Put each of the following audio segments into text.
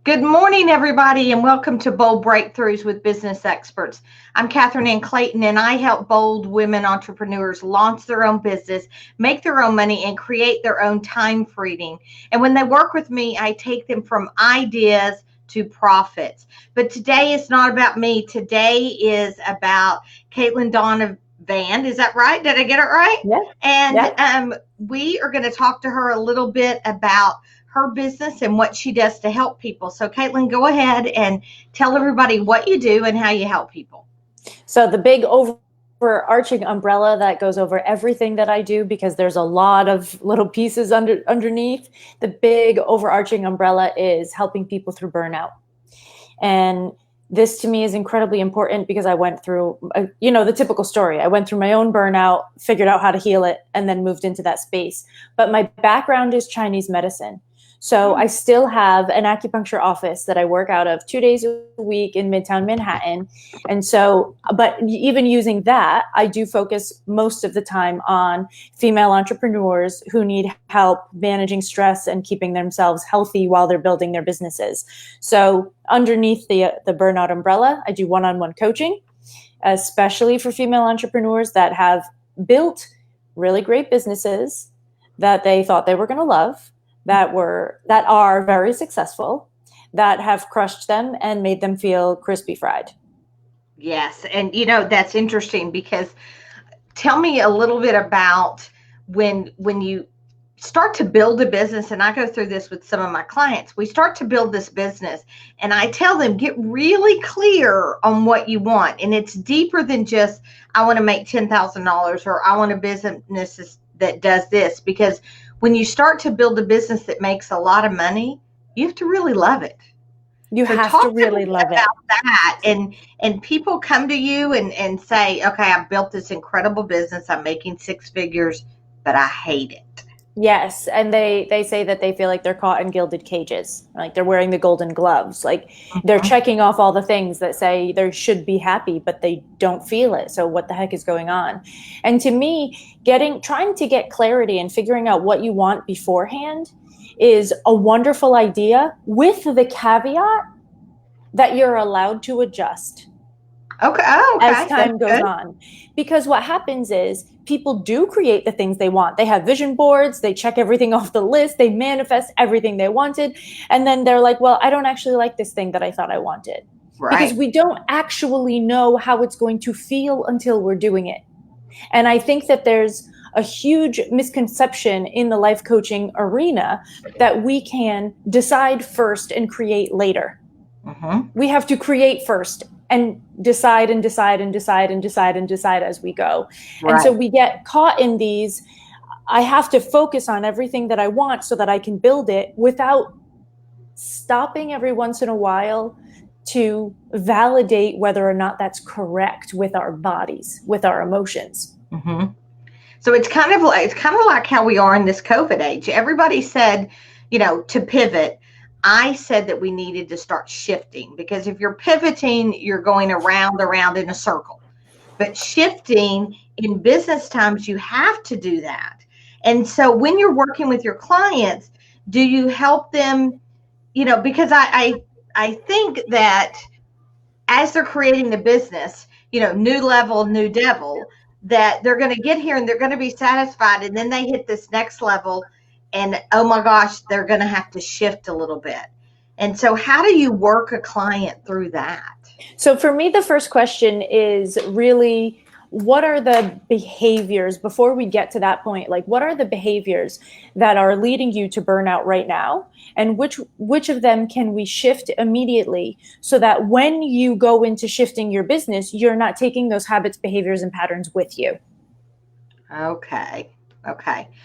Good morning, everybody, and welcome to Bold Breakthroughs with Business Experts. I'm Catherine Ann Clayton, and I help bold women entrepreneurs launch their own business, make their own money, and create their own time freedom. And when they work with me, I take them from ideas to profits. But today is not about me. Today is about Caitlin Donovan. Is that right? Did I get it right? Yeah. And Yeah. we are going to talk to her a little bit about her business and what she does to help people. So, Caitlin, go ahead and tell everybody what you do and how you help people. So the big overarching umbrella that goes over everything that I do, because there's a lot of little pieces underneath, the big overarching umbrella is helping people through burnout. And this to me is incredibly important because I went through, the typical story. I went through my own burnout, figured out how to heal it, and then moved into that space. But my background is Chinese medicine. So I still have an acupuncture office that I work out of 2 days a week in Midtown Manhattan. And so, but even using that, I do focus most of the time on female entrepreneurs who need help managing stress and keeping themselves healthy while they're building their businesses. So underneath the burnout umbrella, I do one-on-one coaching, especially for female entrepreneurs that have built really great businesses that they thought they were going to love, that are very successful, that have crushed them and made them feel crispy fried. Yes. And, that's interesting because tell me a little bit about when you start to build a business, and I go through this with some of my clients. We start to build this business, and I tell them, get really clear on what you want. And it's deeper than just, I want to make $10,000 or I want a business that does this, because when you start to build a business that makes a lot of money, you have to really love it. You have to really love it. About that. And people come to you and say, okay, I've built this incredible business. I'm making six figures, but I hate it. Yes. And they say that they feel like they're caught in gilded cages, like they're wearing the golden gloves, like they're checking off all the things that say they should be happy, but they don't feel it. So what the heck is going on? And to me, trying to get clarity and figuring out what you want beforehand is a wonderful idea, with the caveat that you're allowed to adjust. Okay. As time goes on. Because what happens is people do create the things they want. They have vision boards, they check everything off the list, they manifest everything they wanted. And then they're like, well, I don't actually like this thing that I thought I wanted. Right. Because we don't actually know how it's going to feel until we're doing it. And I think that there's a huge misconception in the life coaching arena that we can decide first and create later. We have to create first and decide and decide and decide and decide and decide as we go. Right. And so we get caught in these, I have to focus on everything that I want so that I can build it, without stopping every once in a while to validate whether or not that's correct with our bodies, with our emotions. So it's kind of like how we are in this COVID age. Everybody said, to pivot. I said that we needed to start shifting, because if you're pivoting, you're going around in a circle. But shifting in business times, you have to do that. And so when you're working with your clients, do you help them, because I think that as they're creating the business, new level, new devil, that they're going to get here and they're going to be satisfied. And then they hit this next level and, oh my gosh, they're going to have to shift a little bit. And so how do you work a client through that? So for me, the first question is really, what are the behaviors, before we get to that point, like what are the behaviors that are leading you to burnout right now? And which of them can we shift immediately, so that when you go into shifting your business, you're not taking those habits, behaviors, and patterns with you? Okay.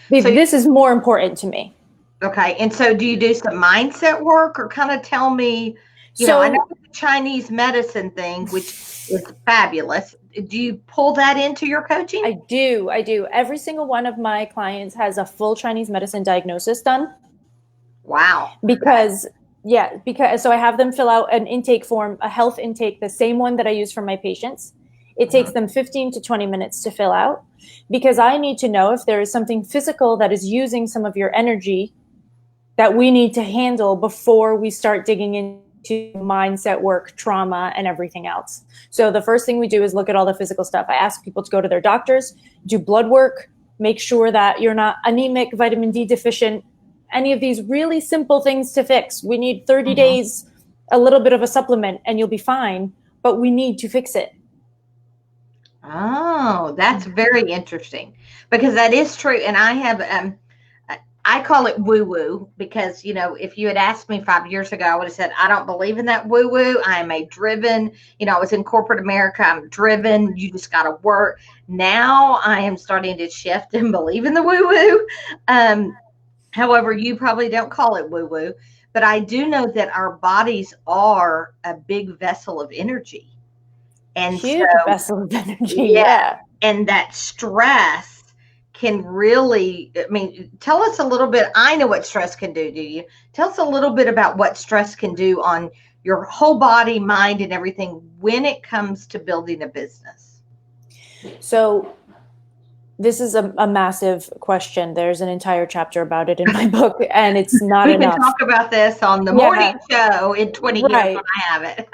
This is more important to me. Okay. And so do you do some mindset work, or kind of tell me, I know the Chinese medicine thing, which is fabulous. Do you pull that into your coaching? I do. Every single one of my clients has a full Chinese medicine diagnosis done. Wow. Because so I have them fill out an intake form, a health intake, the same one that I use for my patients. It takes them 15 to 20 minutes to fill out, because I need to know if there is something physical that is using some of your energy that we need to handle before we start digging into mindset work, trauma, and everything else. So the first thing we do is look at all the physical stuff. I ask people to go to their doctors, do blood work, make sure that you're not anemic, vitamin D deficient, any of these really simple things to fix. We need 30 days, a little bit of a supplement, and you'll be fine, but we need to fix it. Oh, that's very interesting, because that is true. And I have, I call it woo woo, because, you know, if you had asked me 5 years ago, I would have said, I don't believe in that woo woo. I am a driven, you know, I was in corporate America. I'm driven. You just got to work. Now I am starting to shift and believe in the woo woo. However, you probably don't call it woo woo, but I do know that our bodies are a big vessel of energy. And huge vessel of energy. Yeah. And that stress can really, I mean, tell us a little bit. I know what stress can do. Do you? Tell us a little bit about what stress can do on your whole body, mind, and everything when it comes to building a business. So this is a massive question. There's an entire chapter about it in my book, and it's not enough. We can talk about this on the morning show in 20 years when I have it.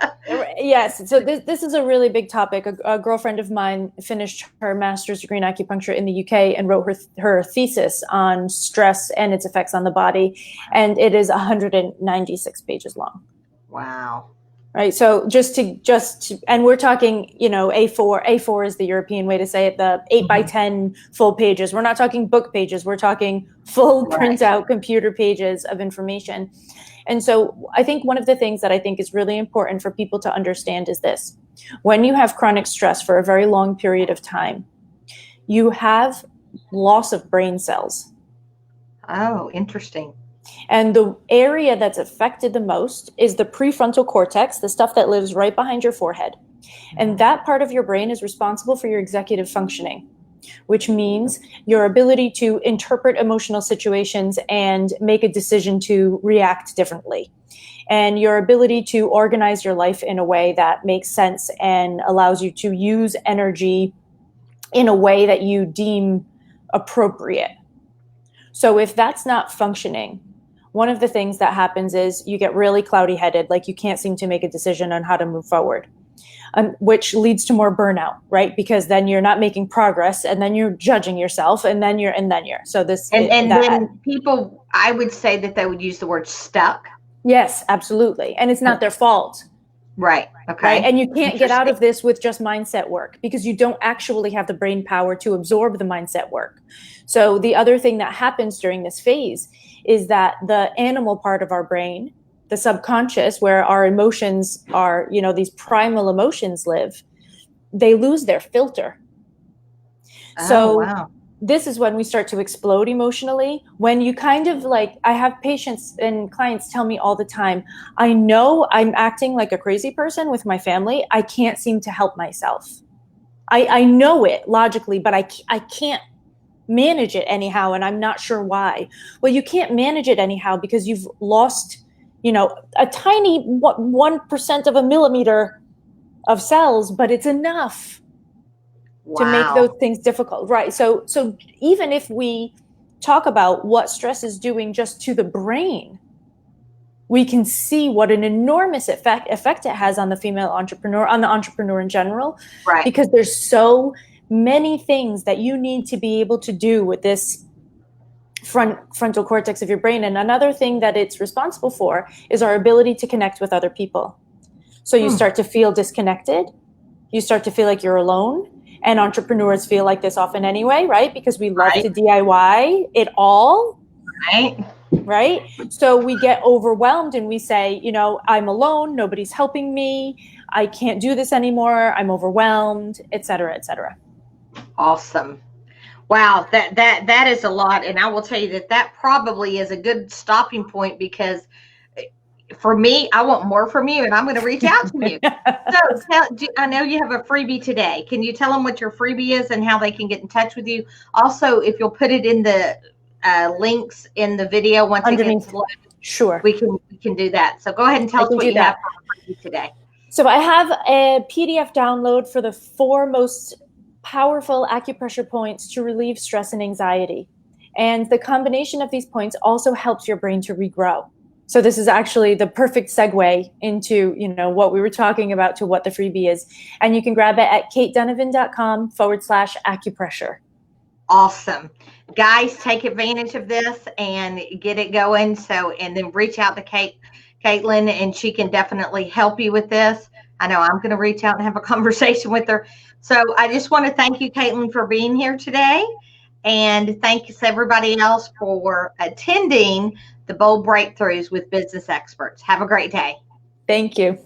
Yes. So this is a really big topic. A girlfriend of mine finished her master's degree in acupuncture in the UK and wrote her thesis on stress and its effects on the body. And it is 196 pages long. Wow. Right. So just to, and we're talking, you know, A4 is the European way to say it, the 8 by 10 full pages. We're not talking book pages. We're talking full printout computer pages of information. And so I think one of the things that I think is really important for people to understand is this: when you have chronic stress for a very long period of time, you have loss of brain cells. Oh, interesting. And the area that's affected the most is the prefrontal cortex, the stuff that lives right behind your forehead. And that part of your brain is responsible for your executive functioning, which means your ability to interpret emotional situations and make a decision to react differently, and your ability to organize your life in a way that makes sense and allows you to use energy in a way that you deem appropriate. So if that's not functioning, one of the things that happens is you get really cloudy headed, like you can't seem to make a decision on how to move forward, which leads to more burnout, right? Because then you're not making progress, and then you're judging yourself, and then you're. So this, and then people, I would say that they would use the word stuck. Yes, absolutely. And it's not their fault. Right. Okay. Right? And you can't get out of this with just mindset work, because you don't actually have the brain power to absorb the mindset work. So the other thing that happens during this phase is that the animal part of our brain, the subconscious, where our emotions are, you know, these primal emotions live, they lose their filter. So this is when we start to explode emotionally. When you kind of like, I have patients and clients tell me all the time, I know I'm acting like a crazy person with my family. I can't seem to help myself. I know it logically, but I can't manage it anyhow, and I'm not sure why. Well, you can't manage it anyhow because you've lost, you know, a tiny 1% of a millimeter of cells, but it's enough to make those things difficult, right? So even if we talk about what stress is doing just to the brain, we can see what an enormous effect it has on the female entrepreneur, on the entrepreneur in general, right? Because there's so many things that you need to be able to do with this frontal cortex of your brain. And another thing that it's responsible for is our ability to connect with other people. So you start to feel disconnected. You start to feel like you're alone. And entrepreneurs feel like this often anyway, right? Because we love to DIY it all. Right? So we get overwhelmed and we say, you know, I'm alone. Nobody's helping me. I can't do this anymore. I'm overwhelmed, et cetera, et cetera. Awesome. Wow. That is a lot. And I will tell you that probably is a good stopping point, because for me, I want more from you, and I'm going to reach out to you. So I know you have a freebie today. Can you tell them what your freebie is and how they can get in touch with you? Also, if you'll put it in the links in the video once it gets loaded, sure, we can do that. So go ahead and tell us what you have for freebie today. So I have a PDF download for the 4 most powerful acupressure points to relieve stress and anxiety. And the combination of these points also helps your brain to regrow. So this is actually the perfect segue into, what we were talking about to what the freebie is. And you can grab it at katedonovan.com/acupressure. Awesome. Guys, take advantage of this and get it going. So, and then reach out to Caitlin, and she can definitely help you with this. I know I'm going to reach out and have a conversation with her. So I just want to thank you, Caitlin, for being here today. And thanks everybody else for attending the Bold Breakthroughs with Business Experts. Have a great day. Thank you.